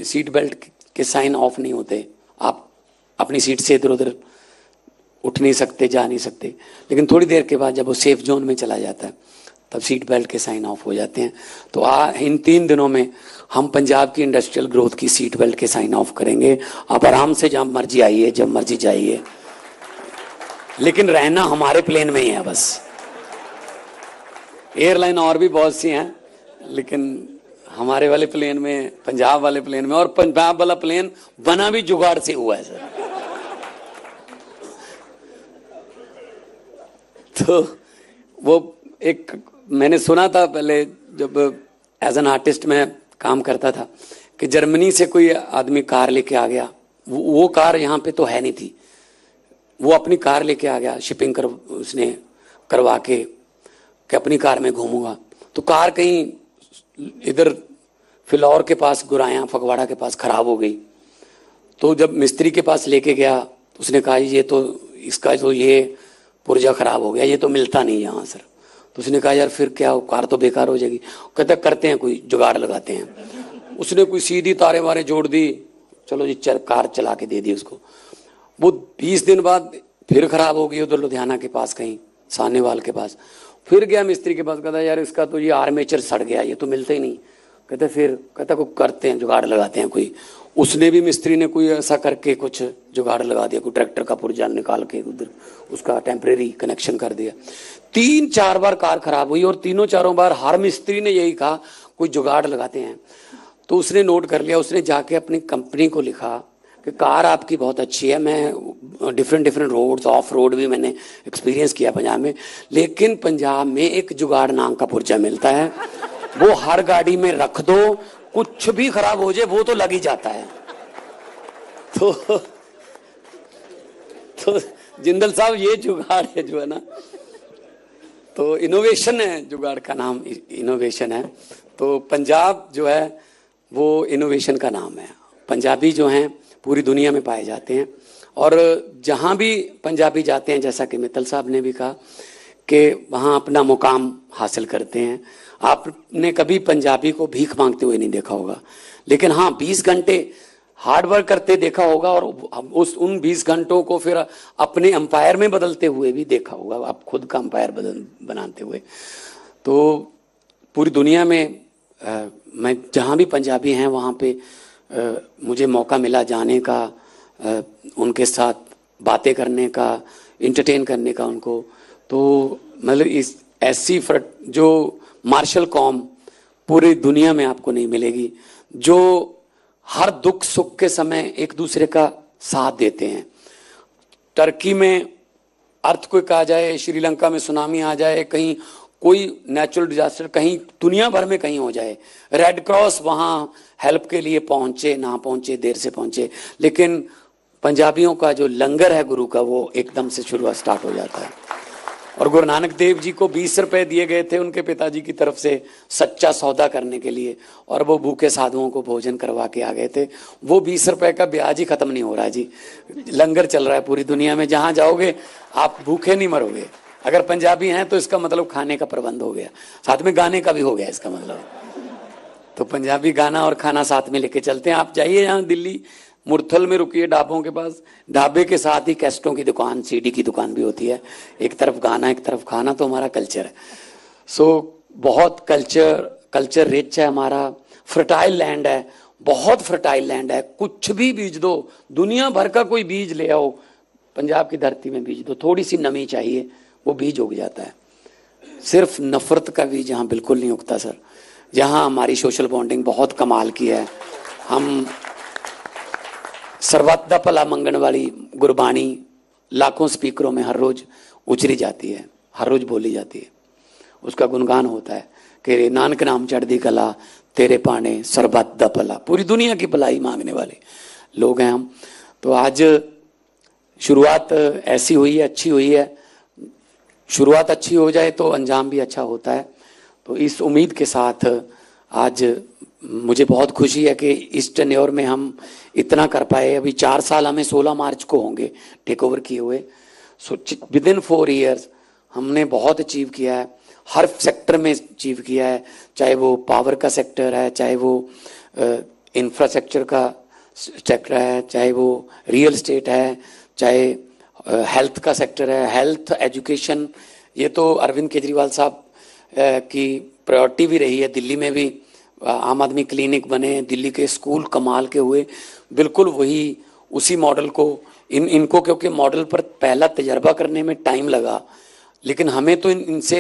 Seat belt के sign of नहीं होते, आप अपनी सीट से इधर उधर उठ नहीं सकते, जा नहीं सकते, लेकिन थोड़ी देर के बाद जब वो सेफ जोन में चला जाता है तब सीट बेल्ट के साइन ऑफ हो जाते हैं। तो इन 3 दिनों में हम पंजाब की इंडस्ट्रियल ग्रोथ की सीट बेल्ट के साइन ऑफ करेंगे। आप आराम से जब मर्जी आइए, जब मर्जी जाइए, लेकिन रहना हमारे प्लेन में ही है बस। एयरलाइन और भी बहुत सी हैं, लेकिन हमारे वाले प्लेन में, पंजाब वाले प्लेन में, और पंजाब वाला प्लेन बना भी जुगाड़ से हुआ है सर। तो वो एक मैंने सुना था पहले, जब एज एन आर्टिस्ट में काम करता था, कि जर्मनी से कोई आदमी कार लेके आ गया, वो कार यहाँ पे तो है नहीं थी, वो अपनी कार लेके आ गया, शिपिंग उसने करवा के कि अपनी कार में घूमूंगा। तो कार कहीं इधर फिलौर के पास, गुराया फगवाड़ा के पास खराब हो गई। तो जब मिस्त्री के पास लेके गया, उसने कहा ये तो, इसका तो ये पुर्जा खराब हो गया, ये तो मिलता नहीं यहाँ सर। तो उसने कहा यार फिर क्या, कार तो बेकार हो जाएगी। कहते करते हैं, कोई जुगाड़ लगाते हैं। उसने कोई सीधी तारे वारे जोड़ दी, चलो जी कार चला के दे दी उसको। वो 20 दिन बाद फिर खराब हो गई, उधर लुधियाना के पास कहीं सानेवाल के पास। फिर गया मिस्त्री के पास, कहता यार इसका तो ये आर्मेचर सड़ गया, ये तो मिलता ही नहीं। कहते फिर, कहता कोई करते हैं, जुगाड़ लगाते हैं कोई। उसने भी, मिस्त्री ने कोई ऐसा करके कुछ जुगाड़ लगा दिया, कोई ट्रैक्टर का पुर्जा निकाल के उधर उसका टेम्परेरी कनेक्शन कर दिया। 3-4 बार कार खराब हुई, और तीनों चारों बार हर मिस्त्री ने यही कहा कोई जुगाड़ लगाते हैं। तो उसने नोट कर लिया, उसने जाके अपनी कंपनी को लिखा कि कार आपकी बहुत अच्छी है, मैं डिफरेंट रोड्स, ऑफ रोड भी मैंने एक्सपीरियंस किया पंजाब में, लेकिन पंजाब में एक जुगाड़ नाम का पुर्जा मिलता है, वो हर गाड़ी में रख दो, कुछ भी खराब हो जाए वो तो लग ही जाता है। तो जिंदल साहब ये जुगाड़ है जो है ना, तो इनोवेशन है, जुगाड़ का नाम इनोवेशन है। तो पंजाब जो है वो इनोवेशन का नाम है। पंजाबी जो हैं पूरी दुनिया में पाए जाते हैं, और जहाँ भी पंजाबी जाते हैं, जैसा कि मित्तल साहब ने भी कहा, कि वहाँ अपना मुकाम हासिल करते हैं। आपने कभी पंजाबी को भीख मांगते हुए नहीं देखा होगा, लेकिन हाँ 20 घंटे हार्ड वर्क करते देखा होगा, और उन 20 घंटों को फिर अपने अंपायर में बदलते हुए भी देखा होगा, आप खुद का अंपायर बनाते हुए। तो पूरी दुनिया में मैं जहाँ भी पंजाबी हैं वहाँ पे मुझे मौका मिला जाने का, उनके साथ बातें करने का, इंटरटेन करने का उनको। तो मतलब इस ऐसी जो मार्शल कौम पूरी दुनिया में आपको नहीं मिलेगी, जो हर दुख सुख के समय एक दूसरे का साथ देते हैं। टर्की में अर्थक्वेक आ जाए, श्रीलंका में सुनामी आ जाए, कहीं कोई नेचुरल डिजास्टर कहीं दुनिया भर में कहीं हो जाए, रेड क्रॉस वहाँ हेल्प के लिए पहुंचे ना पहुंचे, देर से पहुंचे, लेकिन पंजाबियों का जो लंगर है गुरु का, वो एकदम से शुरुआत स्टार्ट हो जाता है। और गुरु नानक देव जी को 20 रुपए दिए गए थे उनके पिताजी की तरफ से सच्चा सौदा करने के लिए, और वो भूखे साधुओं को भोजन करवा के आ गए थे। वो 20 रुपए का ब्याज ही खत्म नहीं हो रहा है जी, लंगर चल रहा है पूरी दुनिया में। जहां जाओगे आप भूखे नहीं मरोगे। अगर पंजाबी हैं तो इसका मतलब खाने का प्रबंध हो गया, साथ में गाने का भी हो गया इसका मतलब। तो पंजाबी गाना और खाना साथ में लेके चलते हैं। आप जाइए यहाँ दिल्ली मुरथल में रुकिए ढाबों के पास, ढाबे के साथ ही कैसेटों की दुकान, सीडी की दुकान भी होती है। एक तरफ गाना एक तरफ खाना, तो हमारा कल्चर है। सो बहुत कल्चर रिच है हमारा, फर्टाइल लैंड है, बहुत फर्टाइल लैंड है। कुछ भी बीज दो, दुनिया भर का कोई बीज ले आओ, पंजाब की धरती में बीज दो, थोड़ी सी नमी चाहिए, वो बीज उग जाता है। सिर्फ नफरत का बीज यहाँ बिल्कुल नहीं उगता सर। जहाँ हमारी सोशल बॉन्डिंग बहुत कमाल की है। हम सर्वत दा भला मंगण वाली गुरबाणी लाखों स्पीकरों में हर रोज उचरी जाती है, हर रोज बोली जाती है। उसका गुणगान होता है कि नानक नाम चढ़दी कला, तेरे पाने सर्वत दा भला। पूरी दुनिया की भलाई मांगने वाले लोग हैं हम। तो आज शुरुआत ऐसी हुई है, अच्छी हुई है। शुरुआत अच्छी हो जाए तो अंजाम भी अच्छा होता है। तो इस उम्मीद के साथ आज मुझे बहुत खुशी है कि इस टेन्योर में हम इतना कर पाए। अभी 4 साल हमें 16 मार्च को होंगे टेक ओवर किए हुए। सो विद इन 4 ईयर्स हमने बहुत अचीव किया है, हर सेक्टर में अचीव किया है, चाहे वो पावर का सेक्टर है, चाहे वो इंफ्रास्ट्रक्चर का सेक्टर है, चाहे वो रियल एस्टेट है, चाहे हेल्थ का सेक्टर है, हेल्थ एजुकेशन, ये तो अरविंद केजरीवाल साहब की प्रायोरिटी भी रही है। दिल्ली में भी आम आदमी क्लिनिक बने, दिल्ली के स्कूल कमाल के हुए, बिल्कुल वही उसी मॉडल को इनको क्योंकि मॉडल पर पहला तजर्बा करने में टाइम लगा, लेकिन हमें तो इनसे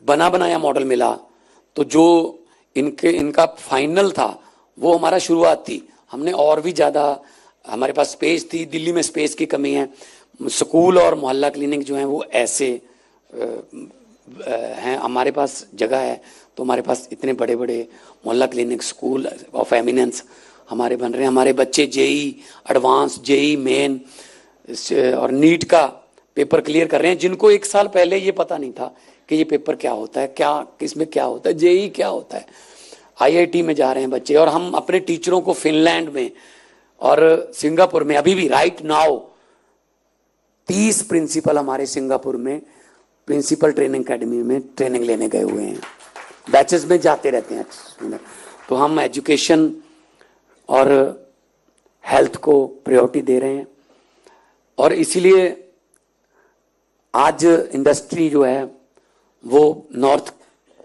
बना बनाया मॉडल मिला। तो जो इनका फाइनल था वो हमारा शुरुआत थी। हमने और भी ज़्यादा, हमारे पास स्पेस थी, दिल्ली में स्पेस की कमी है, स्कूल और मोहल्ला क्लिनिक जो हैं वो ऐसे हैं, हमारे पास जगह है तो हमारे पास इतने बड़े बड़े मोहल्ला क्लिनिक, स्कूल ऑफ एमिनेंस हमारे बन रहे हैं। हमारे बच्चे जेई एडवांस, जेई मेन और नीट का पेपर क्लियर कर रहे हैं, जिनको 1 साल पहले ये पता नहीं था कि ये पेपर क्या होता है, क्या किसमें क्या होता है, जेई क्या होता है। आईआईटी में जा रहे हैं बच्चे, और हम अपने टीचरों को फिनलैंड में और सिंगापुर में अभी भी राइट नाउ 30 प्रिंसिपल हमारे सिंगापुर में प्रिंसिपल ट्रेनिंग एकेडमी में ट्रेनिंग लेने गए हुए हैं, बैचेस में जाते रहते हैं। तो हम एजुकेशन और हेल्थ को प्रायोरिटी दे रहे हैं, और इसीलिए आज इंडस्ट्री जो है वो नॉर्थ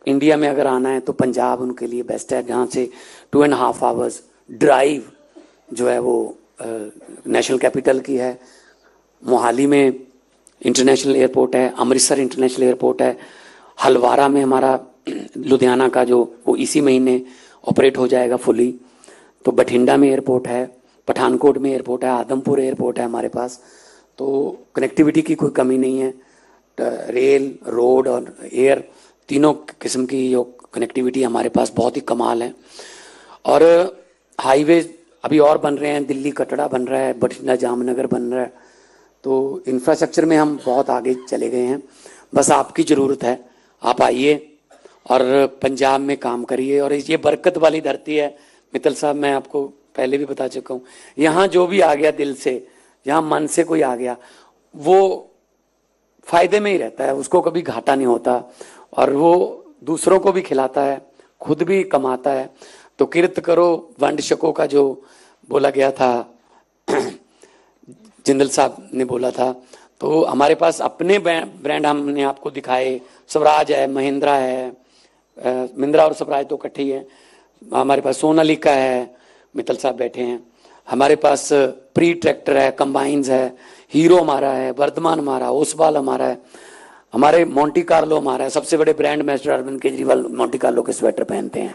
इंडिया में अगर आना है तो पंजाब उनके लिए बेस्ट है, जहाँ से 2.5 आवर्स ड्राइव जो है वो नेशनल कैपिटल की है। मोहाली में इंटरनेशनल एयरपोर्ट है, अमृतसर इंटरनेशनल एयरपोर्ट है, हलवारा में हमारा लुधियाना का जो वो इसी महीने ऑपरेट हो जाएगा फुली। तो बठिंडा में एयरपोर्ट है, पठानकोट में एयरपोर्ट है, आदमपुर एयरपोर्ट है हमारे पास। तो कनेक्टिविटी की कोई कमी नहीं है, रेल, रोड और एयर तीनों किस्म की जो कनेक्टिविटी हमारे पास बहुत ही कमाल है। और हाईवे अभी और बन रहे हैं, दिल्ली कटरा बन रहा है, बठिंडा जामनगर बन रहा है। तो इंफ्रास्ट्रक्चर में हम बहुत आगे चले गए हैं, बस आपकी ज़रूरत है, आप आइए और पंजाब में काम करिए। और ये बरकत वाली धरती है मित्तल साहब, मैं आपको पहले भी बता चुका हूँ, यहाँ जो भी आ गया दिल से, यहाँ मन से कोई आ गया, वो फायदे में ही रहता है, उसको कभी घाटा नहीं होता, और वो दूसरों को भी खिलाता है, खुद भी कमाता है। तो किरत करो वंड शको का जो बोला गया था, जिंदल साहब ने बोला था, तो हमारे पास अपने ब्रांड हमने आपको दिखाए, स्वराज है, महिंद्रा है, महिंद्रा और स्वराज तो इकट्ठे ही है, हमारे पास सोनालिका है, मित्तल साहब बैठे हैं, हमारे पास प्री ट्रैक्टर है, कंबाइंस है, हीरो हमारा है, वर्धमान हमारा, ओसवाल हमारा है, हमारे मोंटी कार्लो हमारा है। सबसे बड़े brand ambassador Arvind Kejriwal Monte Carlo के स्वेटर पहनते हैं,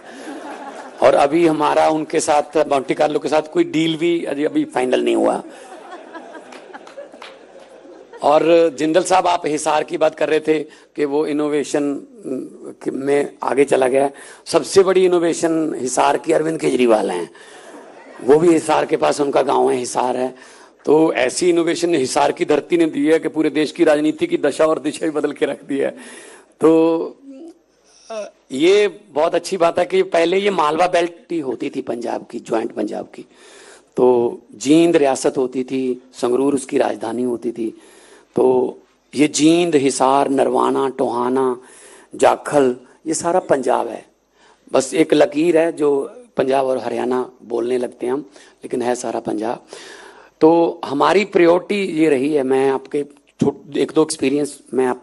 और अभी हमारा उनके साथ मोंटी कार्लो के साथ कोई डील भी अभी फाइनल नहीं हुआ। और जिंदल साहब, आप हिसार की बात कर रहे थे कि वो इनोवेशन में आगे चला गया, सबसे बड़ी इनोवेशन हिसार की अरविंद केजरीवाल हैं, वो भी हिसार के पास उनका गांव है, हिसार है। तो ऐसी इनोवेशन हिसार की धरती ने दी है कि पूरे देश की राजनीति की दशा और दिशा ही बदल के रख दी है। तो ये बहुत अच्छी बात है कि पहले ये मालवा बेल्ट ही होती थी पंजाब की, ज्वाइंट पंजाब की, तो जींद रियासत होती थी, संगरूर उसकी राजधानी होती थी। तो ये जींद, हिसार, नरवाना, टोहाना, जाखल, ये सारा पंजाब है, बस एक लकीर है जो पंजाब और हरियाणा बोलने लगते हैं हम, लेकिन है सारा पंजाब। तो हमारी प्रायोरिटी ये रही है। मैं आपके 1-2 एक्सपीरियंस मैं आप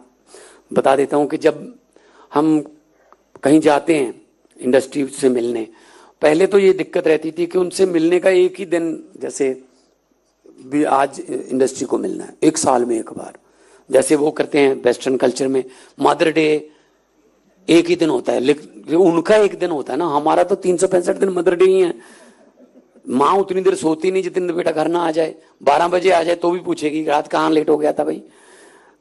बता देता हूँ कि जब हम कहीं जाते हैं इंडस्ट्री से मिलने, पहले तो ये दिक्कत रहती थी कि उनसे मिलने का एक ही दिन, जैसे भी आज इंडस्ट्री को मिलना है 1 साल में 1 बार, जैसे वो करते हैं वेस्टर्न कल्चर में, मदर डे एक ही दिन होता है, लेकिन उनका एक दिन होता है ना, हमारा तो 365 दिन मदर डे ही है। माँ उतनी देर सोती नहीं जितनी देर बेटा घर ना आ जाए, 12 बजे आ जाए तो भी पूछेगी रात कहाँ लेट हो गया था भाई।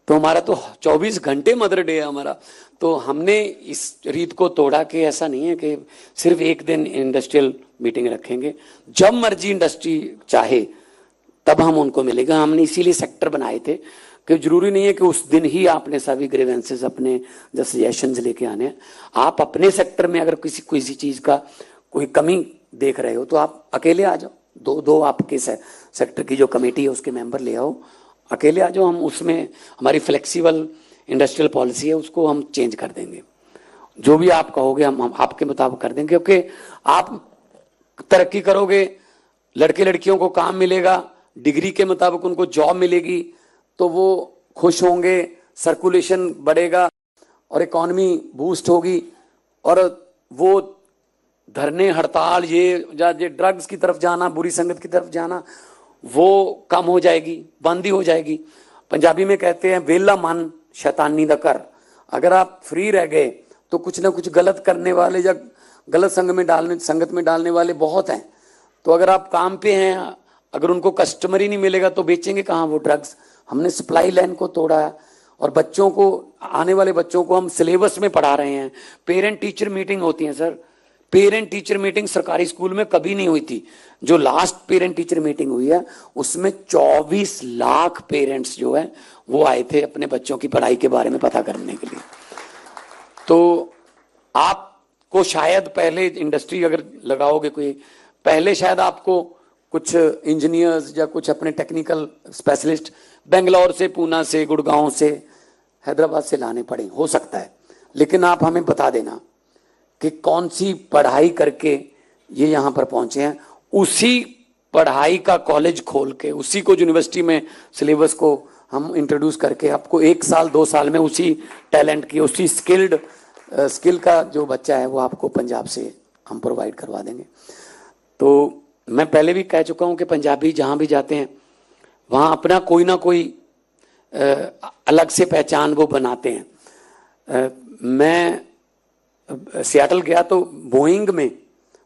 तो हमारा तो 24 घंटे मदर डे है हमारा। तो हमने इस रीत को तोड़ा कि ऐसा नहीं है कि सिर्फ एक दिन इंडस्ट्रियल मीटिंग रखेंगे, जब मर्जी इंडस्ट्री चाहे तब हम उनको मिलेगा। हमने इसीलिए सेक्टर बनाए थे कि जरूरी नहीं है कि उस दिन ही आपने सभी ग्रीवेंसेस, अपने जो सजेशंस लेके आने हैं। आप अपने सेक्टर में अगर किसी चीज का कोई कमी देख रहे हो तो आप अकेले आ जाओ, दो आपके सेक्टर की जो कमेटी है उसके मेंबर ले आओ, अकेले आ जाओ, हम उसमें हमारी फ्लेक्सिबल इंडस्ट्रियल पॉलिसी है, उसको हम चेंज कर देंगे। जो भी आप कहोगे हम आपके मुताबिक कर देंगे, क्योंकि आप तरक्की करोगे, लड़के लड़कियों को काम मिलेगा, डिग्री के मुताबिक उनको जॉब मिलेगी, तो वो खुश होंगे, सर्कुलेशन बढ़ेगा और इकॉनमी बूस्ट होगी। और वो धरने हड़ताल, ये ड्रग्स की तरफ जाना, बुरी संगत की तरफ जाना, वो कम हो जाएगी, बंद ही हो जाएगी। पंजाबी में कहते हैं वेला मन शैतानी दा कर। अगर आप फ्री रह गए तो कुछ ना कुछ गलत करने वाले या गलत संगत में डालने वाले बहुत हैं। तो अगर आप काम पे हैं, अगर उनको कस्टमर ही नहीं मिलेगा तो बेचेंगे कहाँ वो ड्रग्स। हमने सप्लाई लाइन को तोड़ा है और बच्चों को, आने वाले बच्चों को हम सिलेबस में पढ़ा रहे हैं। पेरेंट टीचर मीटिंग होती है सर, पेरेंट टीचर मीटिंग सरकारी स्कूल में कभी नहीं हुई थी। जो लास्ट पेरेंट टीचर मीटिंग हुई है उसमें 24 लाख पेरेंट्स जो है वो आए थे अपने बच्चों की पढ़ाई के बारे में पता करने के लिए। तो आपको शायद पहले इंडस्ट्री अगर लगाओगे कोई, पहले शायद आपको कुछ इंजीनियर्स या कुछ अपने टेक्निकल स्पेशलिस्ट बेंगलोर से, पूना से, गुड़गांव से, हैदराबाद से लाने पड़े, हो सकता है। लेकिन आप हमें बता देना कि कौन सी पढ़ाई करके ये यहाँ पर पहुंचे हैं। उसी पढ़ाई का कॉलेज खोल के, उसी को यूनिवर्सिटी में सिलेबस को हम इंट्रोड्यूस करके आपको 1 साल 2 साल में उसी टैलेंट की, उसी स्किल का जो बच्चा है वो आपको पंजाब से हम प्रोवाइड करवा देंगे। तो मैं पहले भी कह चुका हूं कि पंजाबी जहां भी जाते हैं वहां अपना कोई ना कोई अलग से पहचान वो बनाते हैं। मैं सियाटल गया तो बोइंग में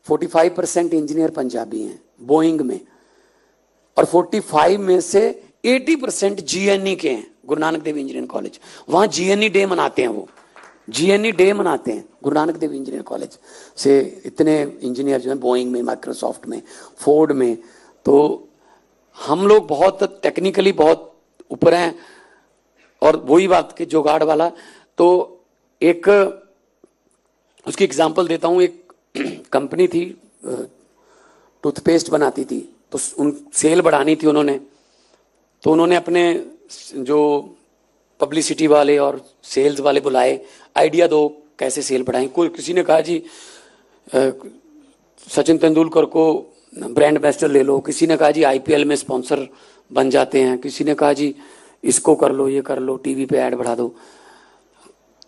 45% इंजीनियर पंजाबी हैं, बोइंग में, और 45 में से 80% जीएनई के हैं, गुरु नानक देव इंजीनियरिंग कॉलेज। वहां जीएनई डे मनाते हैं, वो जीएनई डे मनाते हैं गुरु नानक देव इंजीनियरिंग कॉलेज से। इतने इंजीनियर जो हैं बोइंग में, माइक्रोसॉफ्ट में, फोर्ड में। तो हम लोग बहुत टेक्निकली बहुत ऊपर हैं। और वही बात कि जुगाड़ वाला, तो एक उसकी एग्जांपल देता हूं। एक कंपनी थी, टूथपेस्ट बनाती थी, तो उन सेल बढ़ानी थी उन्होंने। तो उन्होंने अपने जो पब्लिसिटी वाले और सेल्स वाले बुलाए, आइडिया दो कैसे सेल बढ़ाएं। कोई किसी ने कहा जी सचिन तेंदुलकर को ब्रांड एम्बेसडर ले लो, किसी ने कहा जी आईपीएल में स्पॉन्सर बन जाते हैं, किसी ने कहा जी इसको कर लो, ये कर लो, टीवी पे ऐड बढ़ा दो।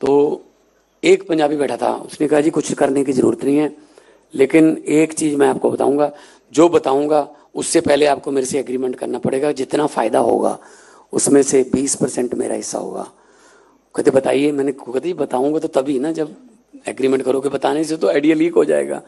तो एक पंजाबी बैठा था, उसने कहा जी कुछ करने की जरूरत नहीं है, लेकिन एक चीज मैं आपको बताऊंगा, जो बताऊंगा उससे पहले आपको मेरे से एग्रीमेंट करना पड़ेगा। जितना फायदा होगा उसमें से 20% मेरा हिस्सा होगा। कहते बताइए। मैंने कहते बताऊंगा तो तभी ना, जब एग्रीमेंट करोगे। बताने से तो आइडिया लीक हो जाएगा।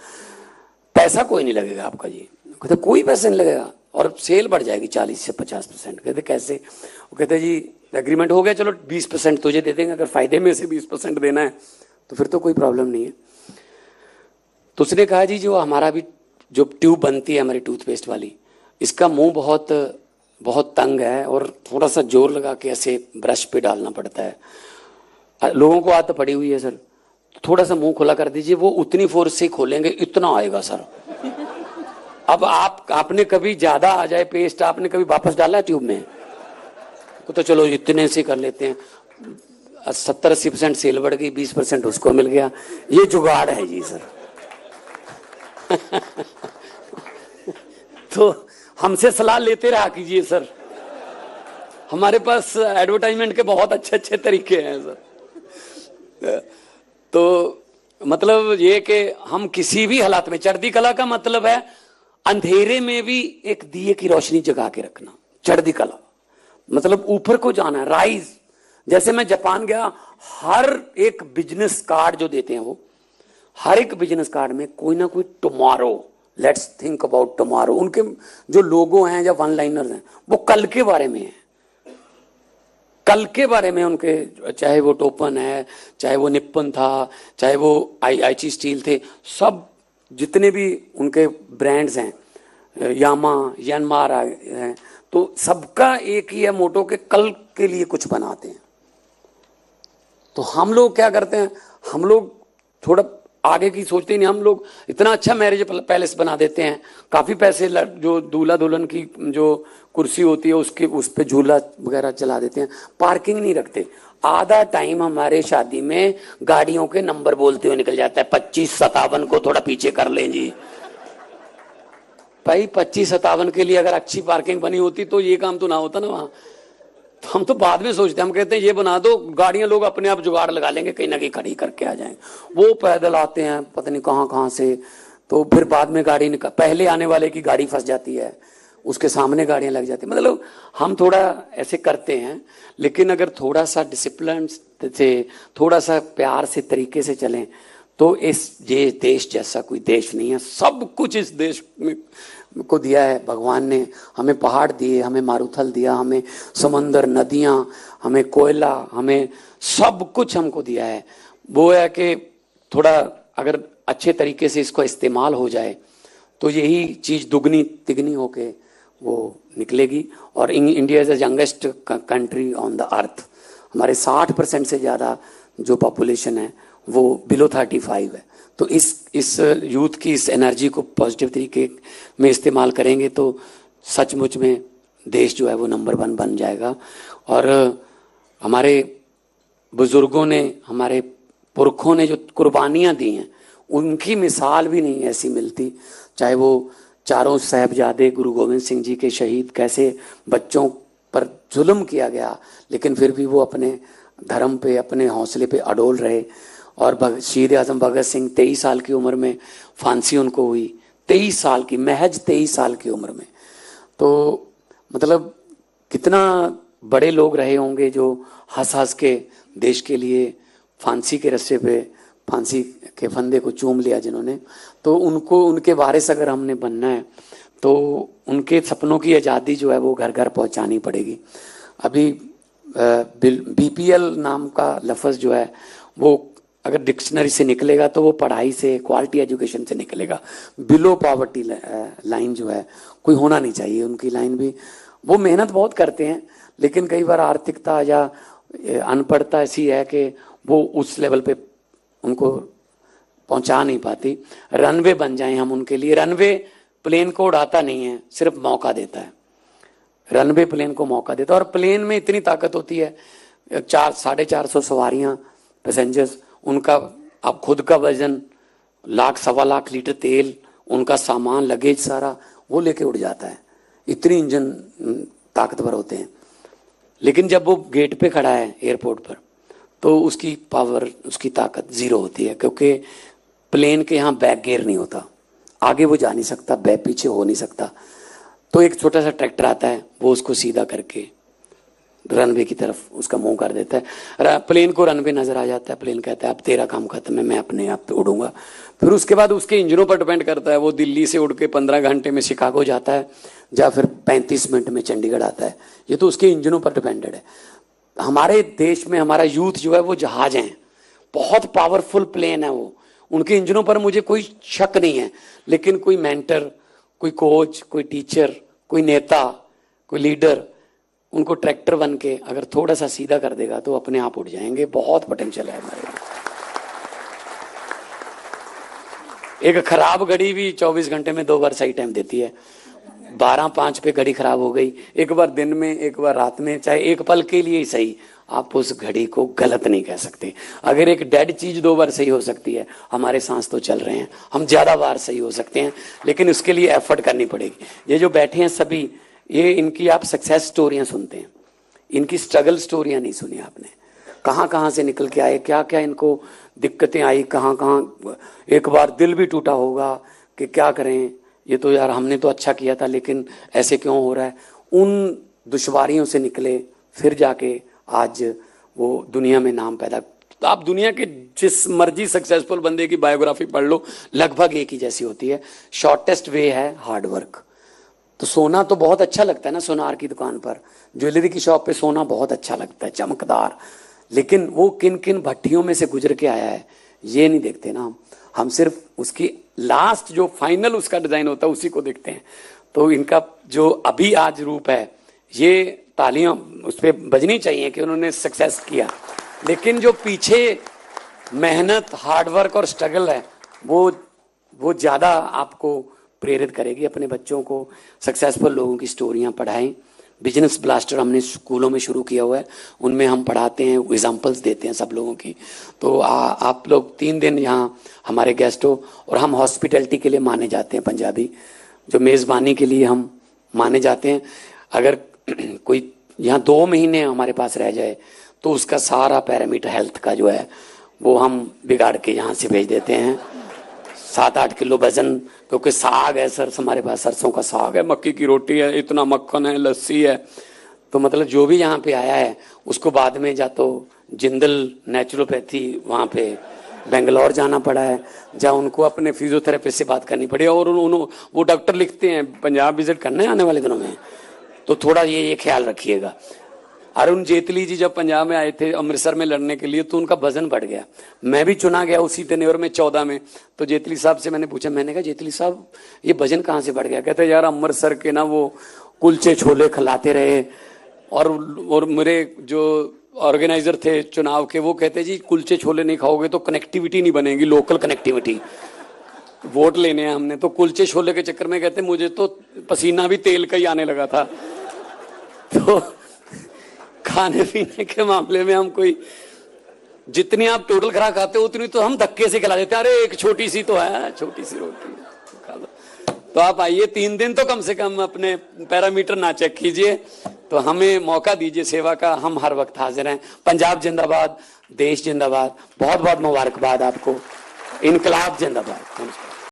पैसा कोई नहीं लगेगा आपका जी। कहते कोई पैसा नहीं लगेगा और सेल बढ़ जाएगी 40 से 50%। कहते कैसे? वो कहते जी एग्रीमेंट हो गया, चलो 20% तुझे दे देंगे, अगर फायदे में से 20% देना है तो फिर तो कोई प्रॉब्लम नहीं है। तो उसने कहा जी जो हमारा भी जो ट्यूब बनती है हमारी टूथपेस्ट वाली, इसका मुंह बहुत बहुत तंग है और थोड़ा सा जोर लगा के ऐसे ब्रश पे डालना पड़ता है। लोगों को आदत पड़ी हुई है सर, थोड़ा सा मुंह खुला कर दीजिए, वो उतनी फोर्स से खोलेंगे, इतना आएगा सर। अब आपने कभी ज्यादा आ जाए पेस्ट, आपने कभी वापस डाला है ट्यूब में? तो चलो इतने से कर लेते हैं। 70-80% सेल बढ़ गई, 20% उसको मिल गया। ये जुगाड़ है जी सर। तो हमसे सलाह लेते रहा कीजिए सर, हमारे पास एडवर्टाइजमेंट के बहुत अच्छे अच्छे तरीके हैं सर। तो मतलब ये कि हम किसी भी हालात में, चढ़ती कला का मतलब है अंधेरे में भी एक दिए की रोशनी जगा के रखना। चढ़ती कला मतलब ऊपर को जाना, राइज। जैसे मैं जापान गया, हर एक बिजनेस कार्ड जो देते हैं वो, हर एक बिजनेस कार्ड में कोई ना कोई tomorrow, let's think about tomorrow. उनके जो लोगो हैं या वन लाइनर्स हैं वो कल के बारे में है, कल के बारे में उनके। चाहे वो टोपन है, चाहे वो निप्पन था, चाहे वो आईची स्टील थे, सब जितने भी उनके ब्रांड्स हैं, यामा, यानमार हैं, तो सबका एक ही है मोटो के कल के लिए कुछ बनाते हैं। तो हम लोग क्या करते हैं, हम लोग थोड़ा आगे की सोचते नहीं। हम लोग इतना अच्छा मैरिज पैलेस बना देते हैं, काफी पैसे, जो दूल्हा दुल्हन की जो कुर्सी होती है उसके उस पे झूला वगैरह चला देते हैं, पार्किंग नहीं रखते। आधा टाइम हमारे शादी में गाड़ियों के नंबर बोलते हुए निकल जाता है, 2557 को थोड़ा पीछे कर लें जी। भाई 25-57 के लिए अगर अच्छी पार्किंग बनी होती तो ये काम तो ना होता ना वहां। तो हम तो बाद में सोचते हैं, हम कहते हैं ये बना दो, गाड़ियां लोग अपने आप जुगाड़ लगा लेंगे, कहीं ना कहीं खड़ी करके आ जाएंगे। वो पैदल आते हैं पता नहीं कहाँ कहाँ से, तो फिर बाद में गाड़ी पहले आने वाले की गाड़ी फंस जाती है, उसके सामने गाड़ियां लग जाती है। मतलब हम थोड़ा ऐसे करते हैं, लेकिन अगर थोड़ा सा डिसिप्लिन से, थोड़ा सा प्यार से, तरीके से चलें तो ये देश जैसा कोई देश नहीं है। सब कुछ इस देश में को दिया है भगवान ने, हमें पहाड़ दिए, हमें मारुथल दिया, हमें समंदर, नदियां, हमें कोयला, हमें सब कुछ हमको दिया है। वो है कि थोड़ा अगर अच्छे तरीके से इसको इस्तेमाल हो जाए तो यही चीज दुगनी तिगनी होके वो निकलेगी। और India is the youngest country on the earth. हमारे 60% से ज़्यादा जो पॉपुलेशन है वो बिलो 35 है। तो इस यूथ की इस एनर्जी को पॉजिटिव तरीके में इस्तेमाल करेंगे तो सचमुच में देश जो है वो नंबर 1 बन जाएगा। और हमारे बुजुर्गों ने, हमारे पुरखों ने जो कुर्बानियां दी हैं, उनकी मिसाल भी नहीं ऐसी मिलती। चाहे वो चारों साहबजादे गुरु गोविंद सिंह जी के शहीद, कैसे बच्चों पर जुल्म किया गया, लेकिन फिर भी वो अपने धर्म पे, अपने हौसले पे अडोल रहे। और शहीद आजम भगत सिंह 23 साल की उम्र में फांसी उनको हुई, 23 साल की, महज 23 साल की उम्र में। तो मतलब कितना बड़े लोग रहे होंगे जो हंस हंस के देश के लिए फांसी के रस्से पे, फांसी के फंदे को चूम लिया जिन्होंने। तो उनको, उनके वारिस अगर हमने बनना है तो उनके सपनों की आज़ादी जो है वो घर घर पहुंचानी पड़ेगी। अभी बीपीएल नाम का लफ्ज़ जो है वो अगर डिक्शनरी से निकलेगा तो वो पढ़ाई से, क्वालिटी एजुकेशन से निकलेगा। बिलो पॉवर्टी लाइन जो है कोई होना नहीं चाहिए उनकी लाइन भी। वो मेहनत बहुत करते हैं, लेकिन कई बार आर्थिकता या अनपढ़ता ऐसी है कि वो उस लेवल पे उनको पहुंचा नहीं पाती। रनवे बन जाएं हम उनके लिए। रनवे प्लेन को उड़ाता नहीं है, सिर्फ मौका देता है। रनवे प्लेन को मौका देता है। और प्लेन में इतनी ताकत होती है, 400-450 सवारियां, पैसेंजर्स, उनका अब खुद का वजन 1,00,000-1,25 लीटर तेल, उनका सामान, लगेज सारा वो लेके उड़ जाता है। इतनी इंजन ताकतवर होते हैं। लेकिन जब वो गेट पे खड़ा है एयरपोर्ट पर तो उसकी पावर, उसकी ताकत जीरो होती है, क्योंकि प्लेन के यहाँ बैक गियर नहीं होता, आगे वो जा नहीं सकता, बैक पीछे हो नहीं सकता। तो एक छोटा सा ट्रैक्टर आता है, वो उसको सीधा करके रनवे की तरफ उसका मुंह कर देता है। प्लेन को रनवे नजर आ जाता है, प्लेन कहता है अब तेरा काम खत्म है, मैं अपने आप पे उड़ूंगा। फिर उसके बाद उसके इंजनों पर डिपेंड करता है, वो दिल्ली से उड़ के 15 घंटे में शिकागो जाता है या फिर 35 मिनट में चंडीगढ़ आता है। ये तो उसके इंजनों पर डिपेंडेड है। हमारे देश में हमारा यूथ जो है वो जहाज हैं, बहुत पावरफुल प्लेन है वो, उनके इंजनों पर मुझे कोई शक नहीं है। लेकिन कोई मेंटर, कोई कोच, कोई टीचर, कोई नेता, कोई लीडर उनको ट्रैक्टर बन के अगर थोड़ा सा सीधा कर देगा तो अपने आप उड़ जाएंगे। बहुत पोटेंशियल है हमारे। एक खराब घड़ी भी 24 घंटे में 2 बार सही टाइम देती है। 12:05 पे घड़ी खराब हो गई, एक बार दिन में, एक बार रात में, चाहे एक पल के लिए ही सही, आप उस घड़ी को गलत नहीं कह सकते। अगर एक डेड चीज 2 बार सही हो सकती है, हमारे सांस तो चल रहे हैं, हम ज्यादा बार सही हो सकते हैं, लेकिन उसके लिए एफर्ट करनी पड़ेगी। ये जो बैठे हैं सभी, ये इनकी आप सक्सेस स्टोरियां सुनते हैं, इनकी स्ट्रगल स्टोरियां नहीं सुनी आपने। कहाँ कहाँ से निकल के आए, क्या क्या इनको दिक्कतें आई, कहाँ कहाँ एक बार दिल भी टूटा होगा कि क्या करें, ये तो यार हमने तो अच्छा किया था लेकिन ऐसे क्यों हो रहा है। उन दुश्वारियों से निकले, फिर जाके आज वो दुनिया में नाम पैदा। तो आप दुनिया के जिस मर्जी सक्सेसफुल बंदे की बायोग्राफी पढ़ लो, लगभग एक ही जैसी होती है। शॉर्टेस्ट वे है हार्ड वर्क। तो सोना तो बहुत अच्छा लगता है ना, सोनार की दुकान पर, ज्वेलरी की शॉप पे सोना बहुत अच्छा लगता है, चमकदार, लेकिन वो किन किन भट्टियों में से गुजर के आया है ये नहीं देखते ना हम सिर्फ उसकी लास्ट जो फाइनल उसका डिजाइन होता है उसी को देखते हैं। तो इनका जो अभी आज रूप है, ये तालियां उस पर बजनी चाहिए कि उन्होंने सक्सेस किया, लेकिन जो पीछे मेहनत, हार्डवर्क और स्ट्रगल है वो ज्यादा आपको प्रेरित करेगी। अपने बच्चों को सक्सेसफुल लोगों की स्टोरियां पढ़ाएं। बिजनेस ब्लास्टर हमने स्कूलों में शुरू किया हुआ है, उनमें हम पढ़ाते हैं, एग्जाम्पल्स देते हैं सब लोगों की। तो आप लोग 3 दिन यहाँ हमारे गेस्ट हो, और हम हॉस्पिटैलिटी के लिए माने जाते हैं पंजाबी। जो मेज़बानी के लिए हम माने जाते हैं। अगर कोई यहाँ 2 महीने हमारे पास रह जाए तो उसका सारा पैरामीटर हेल्थ का जो है वो हम बिगाड़ के यहाँ से भेज देते हैं। 7-8 किलो वजन, क्योंकि साग है सर, हमारे पास सरसों का साग है, मक्की की रोटी है, इतना मक्खन है, लस्सी है। तो मतलब जो भी यहाँ पे आया है उसको बाद में जा तो जिंदल नेचुरोपैथी वहाँ पे बेंगलोर जाना पड़ा है, जहाँ उनको अपने फिजियोथेरेपिस्ट से बात करनी पड़ी। और वो डॉक्टर लिखते हैं पंजाब विजिट करना है आने वाले दिनों में, तो थोड़ा ये ख्याल रखिएगा। अरुण जेटली जी जब पंजाब में आए थे अमृतसर में लड़ने के लिए तो उनका वजन बढ़ गया। मैं भी चुना गया उसी टेन्योर में 14 में। तो जेटली साहब से मैंने पूछा, मैंने कहा जेटली साहब ये वजन कहाँ से बढ़ गया? कहते यार अमृतसर के ना वो कुलचे छोले खिलाते रहे, और मेरे जो ऑर्गेनाइजर थे चुनाव के वो कहते जी कुलचे छोले नहीं खाओगे तो कनेक्टिविटी नहीं बनेगी, लोकल कनेक्टिविटी। वोट लेने हैं हमने, तो कुलचे छोले के चक्कर में कहते मुझे तो पसीना भी तेल का ही आने लगा था। तो खाने पीने के मामले में हम कोई, जितनी आप टोटल खुराक खाते हो उतनी तो हम धक्के से खिला देते हैं। अरे एक छोटी सी तो है, छोटी सी रोटी खा लो। तो आप आइए 3 दिन तो कम से कम अपने पैरामीटर ना चेक कीजिए, तो हमें मौका दीजिए सेवा का। हम हर वक्त हाजिर हैं। पंजाब जिंदाबाद, देश जिंदाबाद। बहुत बहुत मुबारकबाद आपको। इनकलाब जिंदाबाद। नमस्कार।